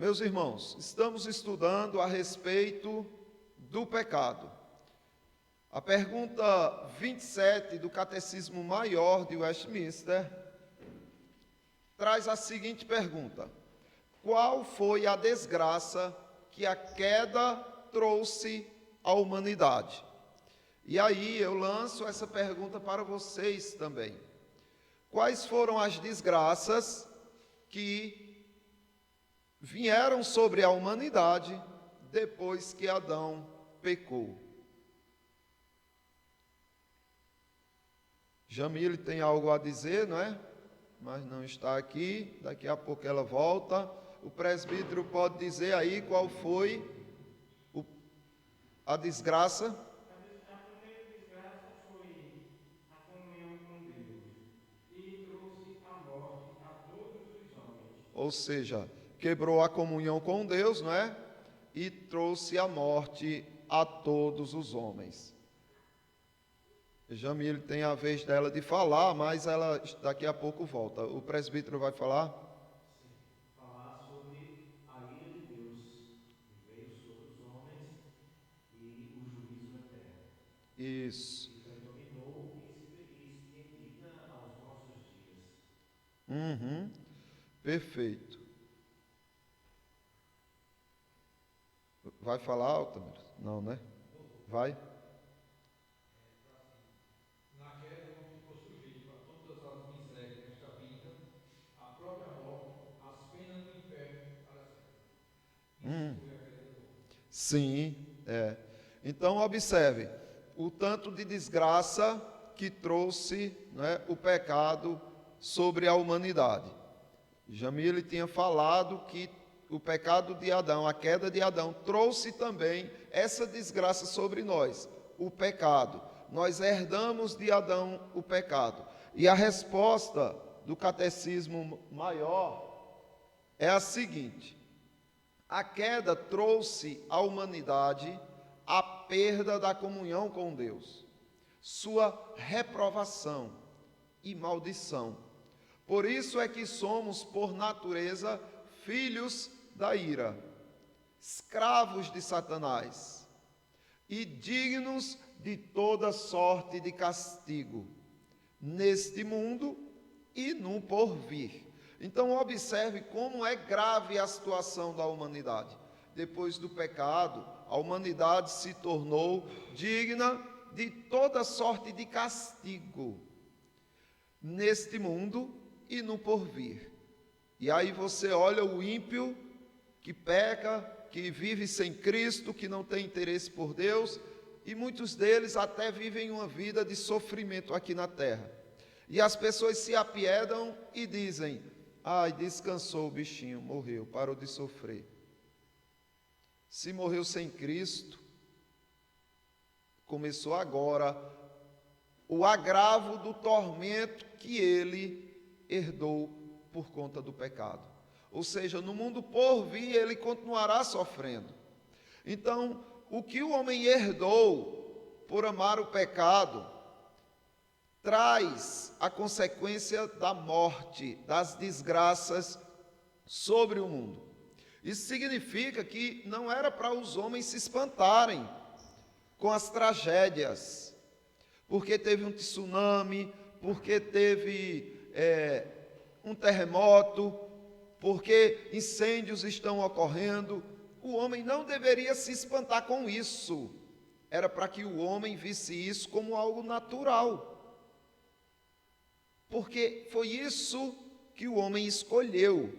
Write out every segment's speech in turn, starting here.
Meus irmãos, estamos estudando a respeito do pecado. A pergunta 27 do Catecismo Maior de Westminster traz a seguinte pergunta: qual foi a desgraça que a queda trouxe à humanidade? E aí eu lanço essa pergunta para vocês também. Quais foram as desgraças que vieram sobre a humanidade depois que Adão pecou? Jamile tem algo a dizer, não é? Mas não está aqui, daqui a pouco ela volta. O presbítero pode dizer aí qual foi a desgraça? A primeira desgraça foi a comunhão com Deus e trouxe a morte a todos os homens. Ou seja, quebrou a comunhão com Deus, não é? E trouxe a morte a todos os homens. Jamile tem a vez dela de falar, mas ela daqui a pouco volta. O presbítero vai falar? Sim, falar sobre a ira de Deus que veio sobre os homens e o juízo eterno. Isso. E predominou e se estendida aos nossos dias. Perfeito. Vai falar, Altamiro? Não, né? Vai? Na queda não ficou sujeito a todas as misérias desta vida, a própria morte, as penas do inferno para sempre. Isso foi a queda do homem. Sim, é. Então, observe o tanto de desgraça que trouxe, né, o pecado sobre a humanidade. Jamile tinha falado que o pecado de Adão, a queda de Adão, trouxe também essa desgraça sobre nós, o pecado. Nós herdamos de Adão o pecado. E a resposta do Catecismo Maior é a seguinte: a queda trouxe à humanidade a perda da comunhão com Deus, sua reprovação e maldição. Por isso é que somos, por natureza, filhos da ira, escravos de Satanás e dignos de toda sorte de castigo, neste mundo e no porvir. Então observe como é grave a situação da humanidade. Depois do pecado, a humanidade se tornou digna de toda sorte de castigo, neste mundo e no porvir. E aí você olha o ímpio que peca, que vive sem Cristo, que não tem interesse por Deus, e muitos deles até vivem uma vida de sofrimento aqui na terra. E as pessoas se apiedam e dizem: ai, descansou o bichinho, morreu, parou de sofrer. Se morreu sem Cristo, começou agora o agravo do tormento que ele herdou por conta do pecado. Ou seja, no mundo por vir ele continuará sofrendo. Então, o que o homem herdou por amar o pecado, traz a consequência da morte, das desgraças sobre o mundo. Isso significa que não era para os homens se espantarem com as tragédias, porque teve um tsunami, porque teve um terremoto, porque incêndios estão ocorrendo. O homem não deveria se espantar com isso. Era para que o homem visse isso como algo natural, porque foi isso que o homem escolheu.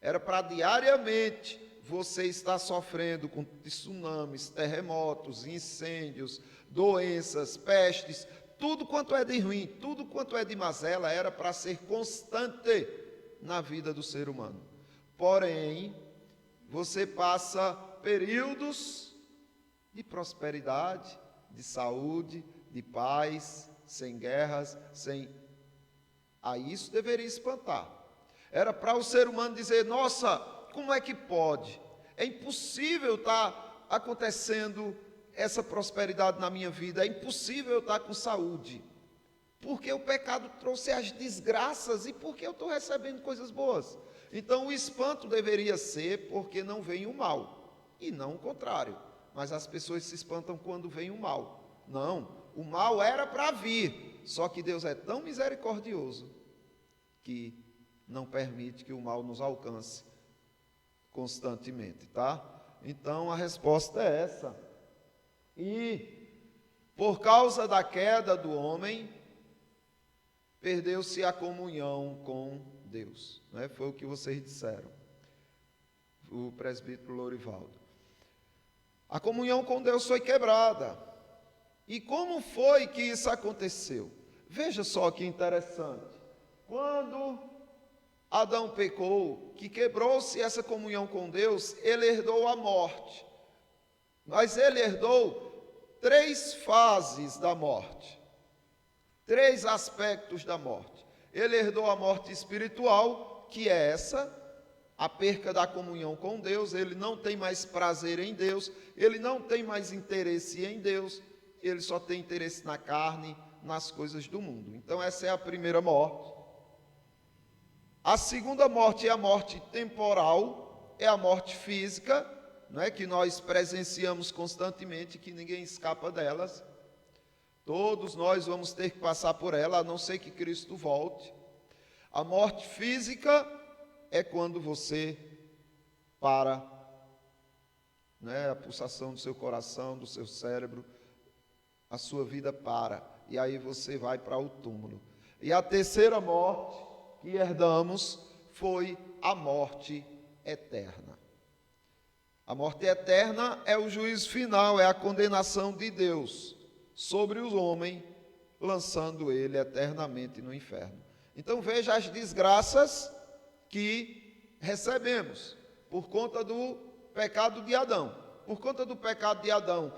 Era para diariamente você estar sofrendo com tsunamis, terremotos, incêndios, doenças, pestes, tudo quanto é de ruim, tudo quanto é de mazela, era para ser constante na vida do ser humano. Porém, você passa períodos de prosperidade, de saúde, de paz, sem guerras, Aí isso deveria espantar. Era para o ser humano dizer: nossa, como é que pode? É impossível estar acontecendo essa prosperidade na minha vida, é impossível eu estar com saúde. Porque o pecado trouxe as desgraças e porque eu estou recebendo coisas boas. Então o espanto deveria ser porque não vem o mal, e não o contrário. Mas as pessoas se espantam quando vem o mal. Não, o mal era para vir, só que Deus é tão misericordioso que não permite que o mal nos alcance constantemente, tá? Então a resposta é essa. E por causa da queda do homem, perdeu-se a comunhão com Deus, né? Foi o que vocês disseram, o presbítero Lorivaldo. A comunhão com Deus foi quebrada. E como foi que isso aconteceu? Veja só que interessante. Quando Adão pecou, que quebrou-se essa comunhão com Deus, ele herdou a morte. Mas ele herdou 3 fases da morte, 3 aspectos da morte. Ele herdou a morte espiritual, que é essa, a perca da comunhão com Deus. Ele não tem mais prazer em Deus, ele não tem mais interesse em Deus, ele só tem interesse na carne, nas coisas do mundo. Então essa é a primeira morte. A segunda morte é a morte temporal, é a morte física, não é, que nós presenciamos constantemente, que ninguém escapa delas. Todos nós vamos ter que passar por ela, a não ser que Cristo volte. A morte física é quando você para, né, a pulsação do seu coração, do seu cérebro, a sua vida para, e aí você vai para o túmulo. E a terceira morte que herdamos foi a morte eterna. A morte eterna é o juízo final, é a condenação de Deus sobre o homem, lançando ele eternamente no inferno. Então veja as desgraças que recebemos por conta do pecado de Adão. Por conta do pecado de Adão,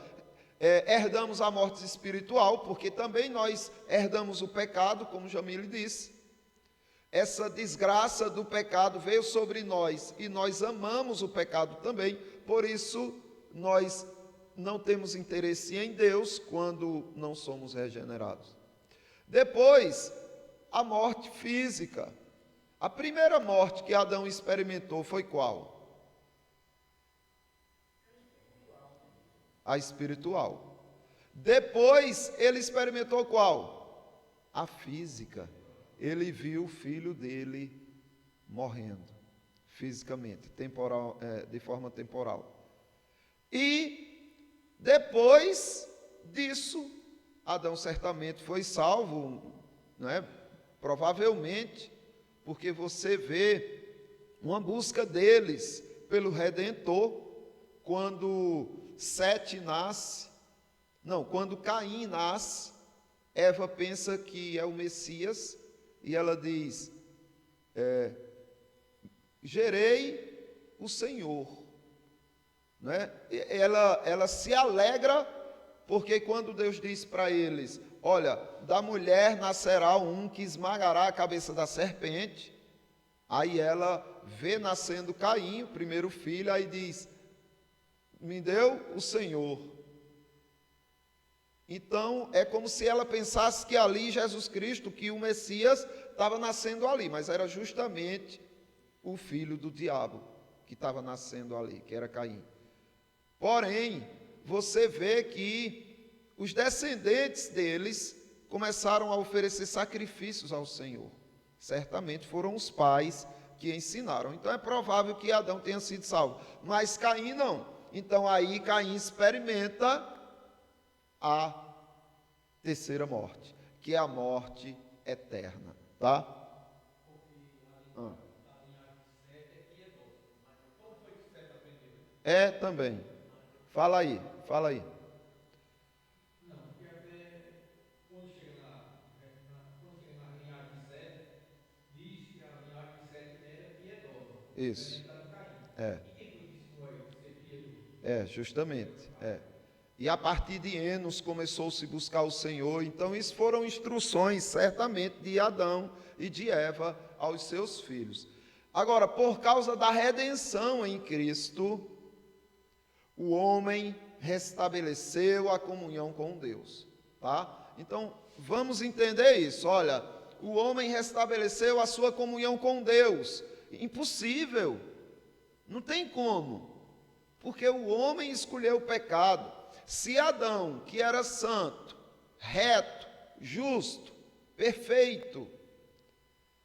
herdamos a morte espiritual, porque também nós herdamos o pecado, como Jamile disse. Essa desgraça do pecado veio sobre nós e nós amamos o pecado também, por isso nós não temos interesse em Deus quando não somos regenerados. Depois, a morte física. A primeira morte que Adão experimentou foi qual? A espiritual. Depois ele experimentou qual? A física. Ele viu o filho dele morrendo, fisicamente, de forma temporal. E depois disso, Adão certamente foi salvo, né? Provavelmente, porque você vê uma busca deles pelo Redentor, quando quando Caim nasce, Eva pensa que é o Messias, e ela diz, gerei o Senhor, né? Ela se alegra, porque quando Deus diz para eles, olha, da mulher nascerá um que esmagará a cabeça da serpente, aí ela vê nascendo Caim, o primeiro filho, aí diz, me deu o Senhor. Então é como se ela pensasse que ali Jesus Cristo, que o Messias estava nascendo ali, mas era justamente o filho do diabo que estava nascendo ali, que era Caim. Porém, você vê que os descendentes deles começaram a oferecer sacrifícios ao Senhor. Certamente foram os pais que ensinaram. Então é provável que Adão tenha sido salvo, mas Caim não. Então aí Caim experimenta a terceira morte, que é a morte eterna, tá? É também. Fala aí. Não, porque até quando chega na linhagem de Sete, diz que a linhagem de Sete era piedosa. Isso. E quem foi que ensinou a ser piedoso? Justamente. E a partir de Enos começou-se a buscar o Senhor. Então isso foram instruções, certamente, de Adão e de Eva aos seus filhos. Agora, por causa da redenção em Cristo, o homem restabeleceu a comunhão com Deus, tá? Então, vamos entender isso. Olha, o homem restabeleceu a sua comunhão com Deus. Impossível. Não tem como. Porque o homem escolheu o pecado. Se Adão, que era santo, reto, justo, perfeito,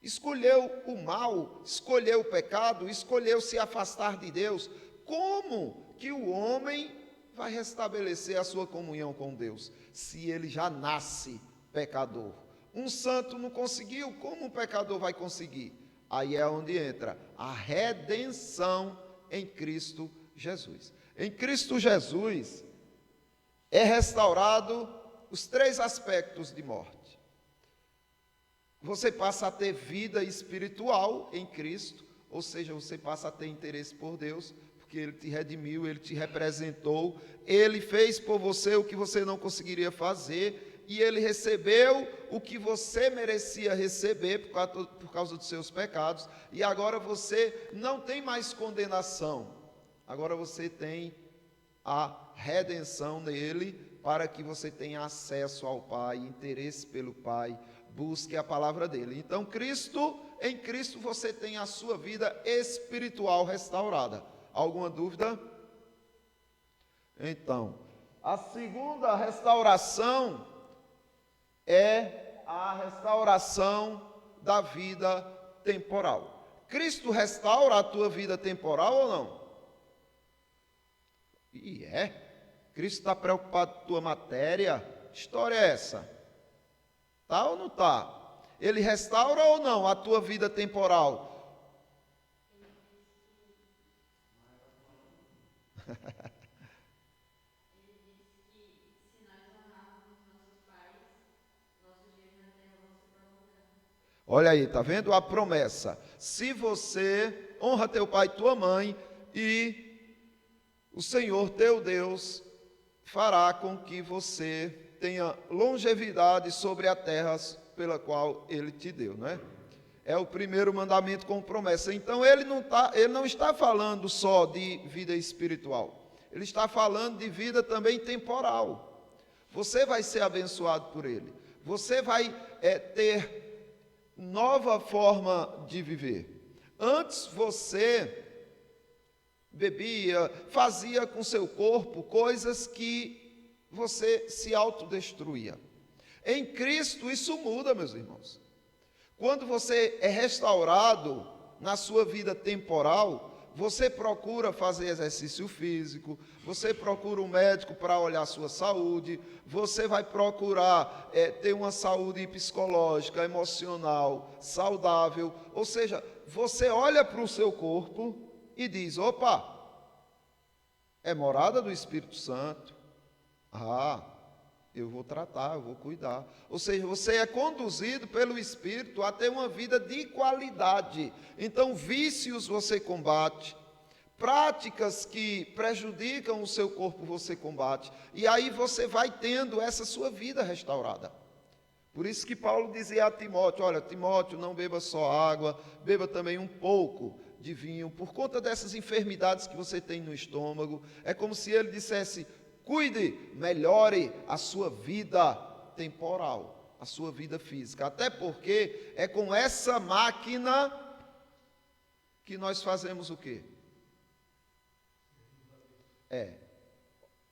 escolheu o mal, escolheu o pecado, escolheu se afastar de Deus, como que o homem vai restabelecer a sua comunhão com Deus, se ele já nasce pecador? Um santo não conseguiu, como um pecador vai conseguir? Aí é onde entra a redenção em Cristo Jesus. Em Cristo Jesus é restaurado os 3 aspectos de morte. Você passa a ter vida espiritual em Cristo, ou seja, você passa a ter interesse por Deus, porque Ele te redimiu, Ele te representou, Ele fez por você o que você não conseguiria fazer, e Ele recebeu o que você merecia receber por causa dos seus pecados, e agora você não tem mais condenação, agora você tem a redenção nele, para que você tenha acesso ao Pai, interesse pelo Pai, busque a palavra dele. Então, em Cristo você tem a sua vida espiritual restaurada. Alguma dúvida? Então, a segunda restauração é a restauração da vida temporal. Cristo restaura a tua vida temporal ou não? E Cristo está preocupado com a tua matéria? Que história é essa? Tá ou não tá? Ele restaura ou não a tua vida temporal? Ele disse que se nós honrarmos nossos pais, nossos dias na terra vão se prolongar. Olha aí, tá vendo a promessa? Se você honra teu pai e tua mãe, e o Senhor teu Deus fará com que você tenha longevidade sobre a terra pela qual Ele te deu, não é? É o primeiro mandamento com promessa. Então ele não está falando só de vida espiritual, ele está falando de vida também temporal. Você vai ser abençoado por Ele, você vai ter nova forma de viver. Antes você bebia, fazia com seu corpo coisas que você se autodestruía. Em Cristo isso muda, meus irmãos. Quando você é restaurado na sua vida temporal, você procura fazer exercício físico, você procura um médico para olhar a sua saúde, você vai procurar ter uma saúde psicológica, emocional, saudável, ou seja, você olha para o seu corpo e diz, opa, é morada do Espírito Santo, eu vou tratar, eu vou cuidar. Ou seja, você é conduzido pelo Espírito a ter uma vida de qualidade. Então, vícios você combate, práticas que prejudicam o seu corpo você combate, e aí você vai tendo essa sua vida restaurada. Por isso que Paulo dizia a Timóteo, olha, Timóteo, não beba só água, beba também um pouco de vinho, por conta dessas enfermidades que você tem no estômago. É como se ele dissesse, cuide, melhore a sua vida temporal, a sua vida física, até porque é com essa máquina que nós fazemos o quê?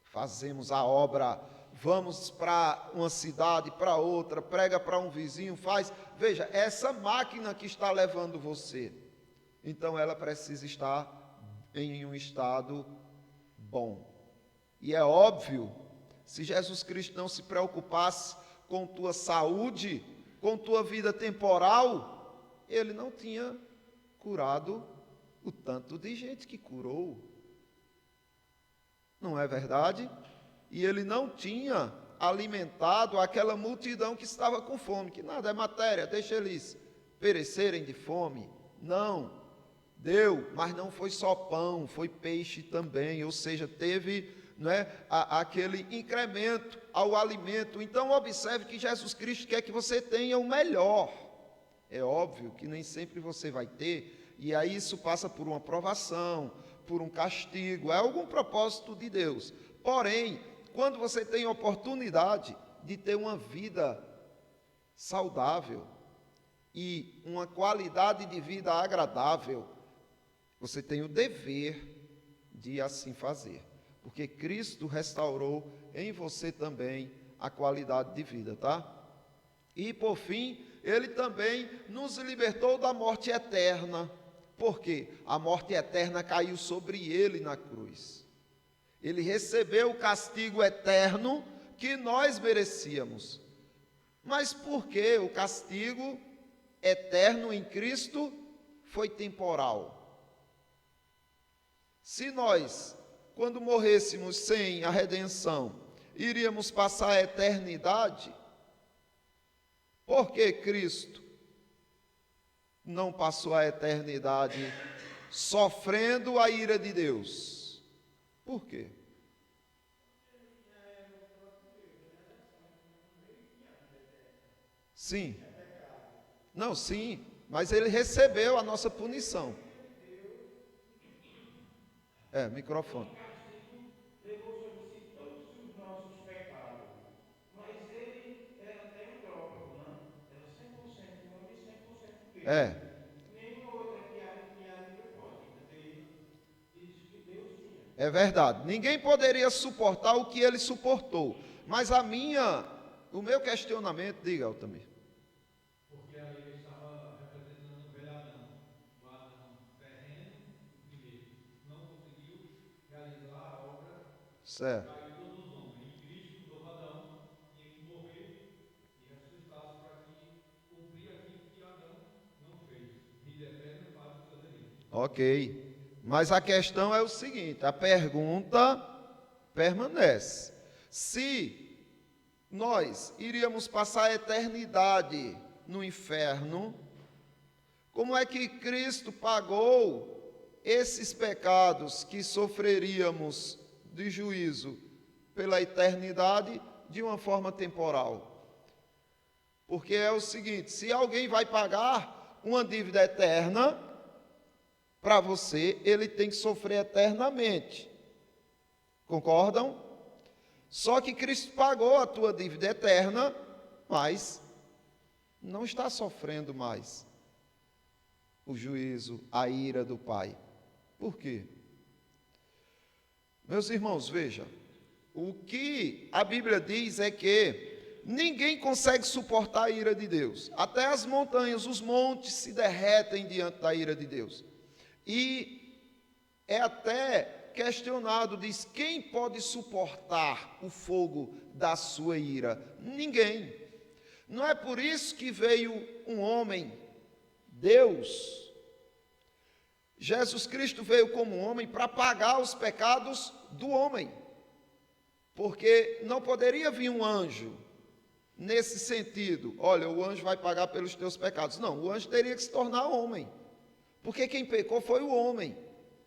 Fazemos a obra, vamos para uma cidade, para outra, prega para um vizinho, faz. Veja, essa máquina que está levando você, então ela precisa estar em um estado bom. E é óbvio, se Jesus Cristo não se preocupasse com tua saúde, com tua vida temporal, Ele não tinha curado o tanto de gente que curou. Não é verdade? E Ele não tinha alimentado aquela multidão que estava com fome, que nada é matéria, deixa eles perecerem de fome. Não, deu, mas não foi só pão, foi peixe também, ou seja, teve aquele incremento ao alimento. Então observe que Jesus Cristo quer que você tenha o melhor. É óbvio que nem sempre você vai ter, e aí isso passa por uma provação, por um castigo, é algum propósito de Deus. Porém, quando você tem a oportunidade de ter uma vida saudável e uma qualidade de vida agradável, você tem o dever de assim fazer, porque Cristo restaurou em você também a qualidade de vida, tá? E por fim, Ele também nos libertou da morte eterna, porque a morte eterna caiu sobre Ele na cruz. Ele recebeu o castigo eterno que nós merecíamos. Mas por que o castigo eterno em Cristo foi temporal? Se nós, quando morrêssemos sem a redenção, iríamos passar a eternidade, por que Cristo não passou a eternidade sofrendo a ira de Deus? Por quê? Sim. Não, sim, mas ele recebeu a nossa punição. Microfone. Levou sobre si todos os nossos pecados, mas ele era teotrópico, não? Era 100% homem e 100% Deus. Nenhuma outra criatura pode ter isso que Deus tinha. É verdade. Ninguém poderia suportar o que ele suportou. Mas o meu questionamento, diga, Altamir. Porque ali ele estava representando o velho Adão, o Adão terreno, o primeiro, não conseguiu realizar a obra, Certo. caiu todos os homens. Em Cristo, o novo Adão, tinha que morrer e ressuscitar para que cumprir aquilo que Adão não fez. Vida eterna para os seus delitos. Ok. Mas a questão é o seguinte, a pergunta permanece. Se nós iríamos passar a eternidade no inferno, como é que Cristo pagou esses pecados que sofreríamos de juízo pela eternidade de uma forma temporal? Porque é o seguinte, se alguém vai pagar uma dívida eterna para você, ele tem que sofrer eternamente. Concordam? Só que Cristo pagou a tua dívida eterna, mas não está sofrendo mais o juízo, a ira do Pai. Por quê? Meus irmãos, veja, o que a Bíblia diz é que ninguém consegue suportar a ira de Deus. Até as montanhas, os montes se derretem diante da ira de Deus. E é até questionado, diz, quem pode suportar o fogo da sua ira? Ninguém. Não é por isso que veio um homem, Deus. Jesus Cristo veio como homem para pagar os pecados do homem. Porque não poderia vir um anjo nesse sentido, olha, o anjo vai pagar pelos teus pecados. Não, o anjo teria que se tornar homem. Porque quem pecou foi o homem.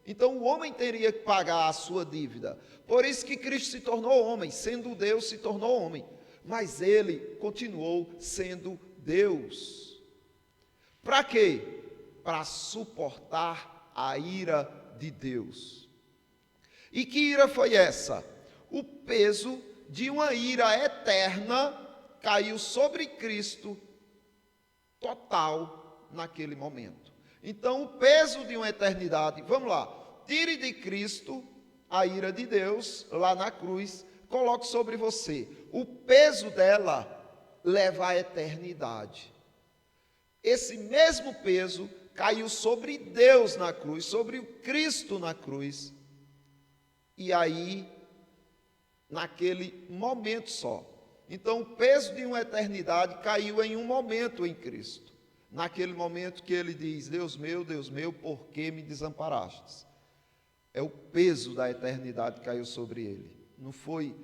Então o homem teria que pagar a sua dívida. Por isso que Cristo se tornou homem, sendo Deus se tornou homem. Mas ele continuou sendo Deus. Para quê? Para suportar a ira de Deus. E que ira foi essa? O peso de uma ira eterna caiu sobre Cristo total naquele momento. Então, o peso de uma eternidade, vamos lá, tire de Cristo a ira de Deus lá na cruz, coloque sobre você. O peso dela leva à eternidade. Esse mesmo peso caiu sobre Deus na cruz, sobre o Cristo na cruz. E aí, naquele momento só. Então, o peso de uma eternidade caiu em um momento em Cristo. Naquele momento que ele diz, Deus meu, por que me desamparastes? É o peso da eternidade que caiu sobre ele. Não foi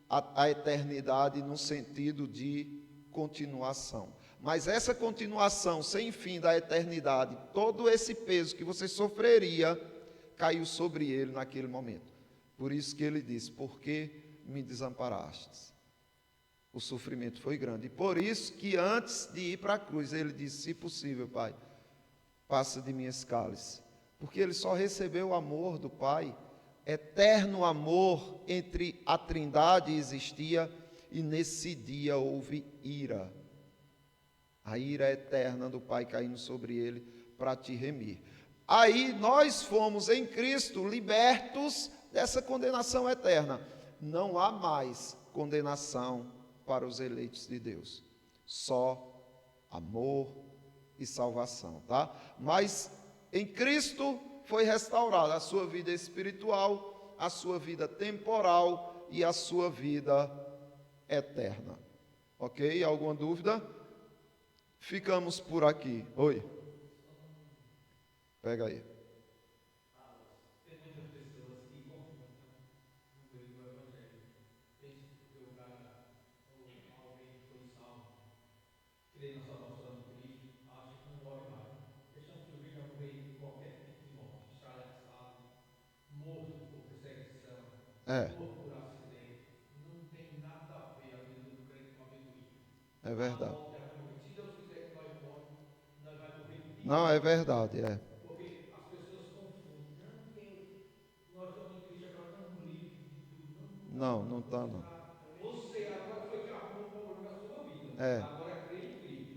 a eternidade no sentido de continuação. Mas essa continuação sem fim da eternidade, todo esse peso que você sofreria, caiu sobre ele naquele momento. Por isso que ele disse, por que me desamparastes? O sofrimento foi grande. E por isso que antes de ir para a cruz, ele disse, se possível, Pai, passa de mim esse cálice. Porque ele só recebeu o amor do Pai, eterno amor entre a Trindade existia, e nesse dia houve ira. a ira eterna do Pai caindo sobre ele para te remir. Aí nós fomos em Cristo libertos dessa condenação eterna. Não há mais condenação para os eleitos de Deus. Só amor e salvação, tá? Mas em Cristo foi restaurada a sua vida espiritual, a sua vida temporal e a sua vida eterna. Ok? Alguma dúvida? Ficamos por aqui. Oi. Pega aí. Tem muitas pessoas que confundem no meio do Evangelho. Pensa porque o cara, ou alguém que foi salvo, crê na salvação em Cristo, acha que não morre mais. Deixa um sujeito a morrer em qualquer tipo de morte, estralaçado, morto por perseguição, morto por acidente. Não tem nada a ver a vida do crente com a vida do ímpio. É verdade. A morte é a mesma coisa. Se Deus quiser que nós morramos, nós vamos morrer de Não, é verdade, é. Porque as pessoas confundem. Não, porque nós estamos em Cristo, agora estamos livres de tudo. Não está não. Você agora foi que arrumou um problema na sua vida. É. Agora crê em Cristo.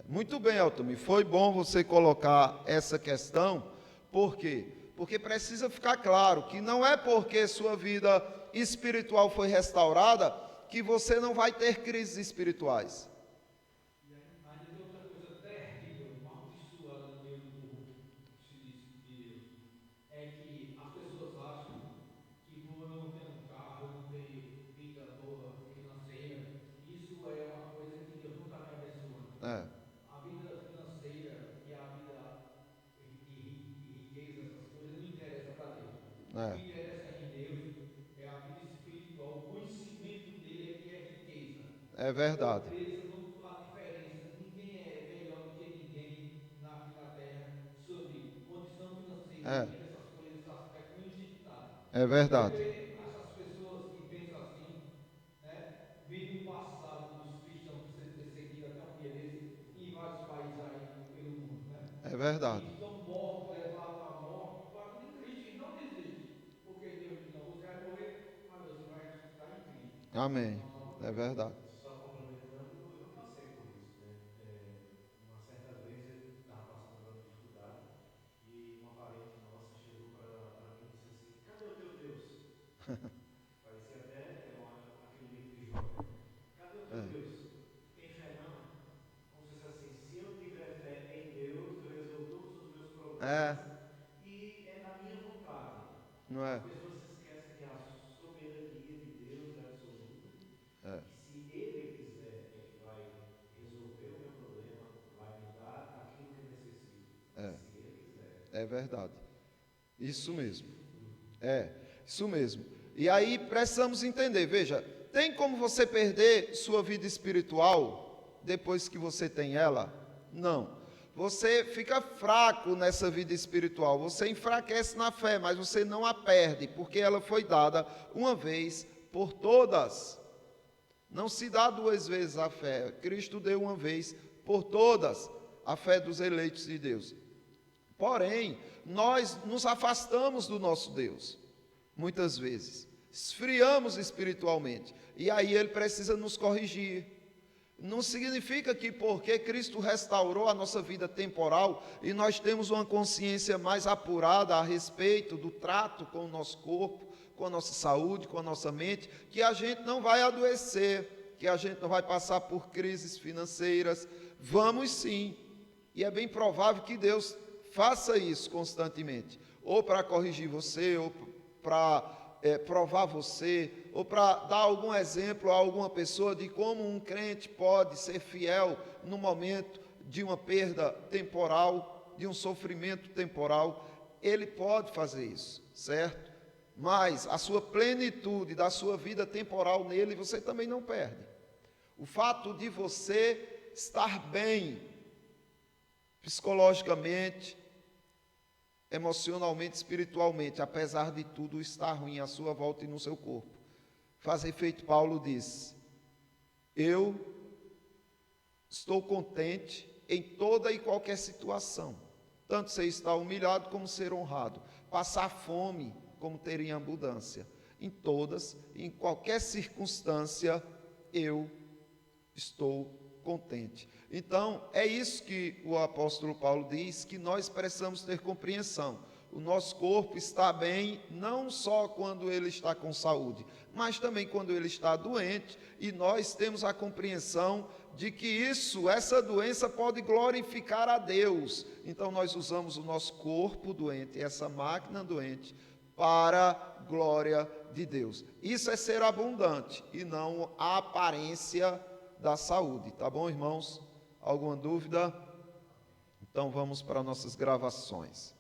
Muito bem, Altomir. Foi bom você colocar essa questão. Por quê? Porque precisa ficar claro que não é porque sua vida espiritual foi restaurada que você não vai ter crises espirituais. E ainda tem outra coisa terrível, amaldiçoada no meio do povo que se diz de Deus. É que as pessoas acham que por eu não ter um carro, eu não ter vida boa financeira, isso é uma coisa que Deus não está me abençoando. A vida financeira e a vida de riqueza, essas coisas, não interessam para Deus. O que interessa em Deus é a vida espiritual, o conhecimento dele é que é riqueza. É verdade. Pobreza não faz diferença. Ninguém é melhor do que ninguém aqui na terra sobre condição financeira, vida, essas coisas, esse aspecto não existe nada. É verdade. Porque essas pessoas que pensam assim, né, vivem o passado dos cristãos que sendo perseguidos até um dia desse em vários países aí pelo mundo, né? É verdade. E estão mortos, levados à morte por causa de Cristo e não desistem. Porque Deus diz, não, você vai morrer, mas você vai ressuscitar em Cristo. Amém. É verdade. Só complementando, eu passei por isso, né? Uma certa vez eu estava passando por uma dificuldade e uma parente nossa chegou para mim e disse assim: cadê o teu Deus? Parecia até aquele livro de Jó. Cadê o teu Deus? Tem fé não? Como se fosse assim: se eu tiver fé em Deus, eu resolvo todos os meus problemas e é na minha vontade. Não é? Às vezes você esquece que a soberania de Deus é absoluta. Se ele quiser, ele vai resolver o meu problema, vai me dar aquilo que eu necessito. Se ele quiser. É verdade. Isso mesmo. Isso mesmo. E aí precisamos entender, veja, tem como você perder sua vida espiritual depois que você tem ela? Não. Você fica fraco nessa vida espiritual, você enfraquece na fé, mas você não a perde, porque ela foi dada uma vez por todas. Não se dá duas vezes a fé. Cristo deu uma vez por todas a fé dos eleitos de Deus. Porém, nós nos afastamos do nosso Deus, muitas vezes. Esfriamos espiritualmente. E aí ele precisa nos corrigir. Não significa que porque Cristo restaurou a nossa vida temporal e nós temos uma consciência mais apurada a respeito do trato com o nosso corpo, com a nossa saúde, com a nossa mente, que a gente não vai adoecer, que a gente não vai passar por crises financeiras. Vamos sim, e é bem provável que Deus faça isso constantemente, ou para corrigir você, ou para provar você, ou para dar algum exemplo a alguma pessoa de como um crente pode ser fiel no momento de uma perda temporal, de um sofrimento temporal. Ele pode fazer isso, certo? Mas a sua plenitude da sua vida temporal nele, você também não perde. O fato de você estar bem, psicologicamente, emocionalmente, espiritualmente, apesar de tudo estar ruim à sua volta e no seu corpo. Fazer feito Paulo diz: eu estou contente em toda e qualquer situação, tanto ser estar humilhado como ser honrado, passar fome como ter em abundância. Em todas, em qualquer circunstância, eu estou contente. Então, é isso que o apóstolo Paulo diz, que nós precisamos ter compreensão. O nosso corpo está bem, não só quando ele está com saúde, mas também quando ele está doente, e nós temos a compreensão de que essa doença pode glorificar a Deus. Então nós usamos o nosso corpo doente, essa máquina doente, para a glória de Deus. Isso é ser abundante e não a aparência da saúde, tá bom, irmãos? Alguma dúvida? Então vamos para nossas gravações.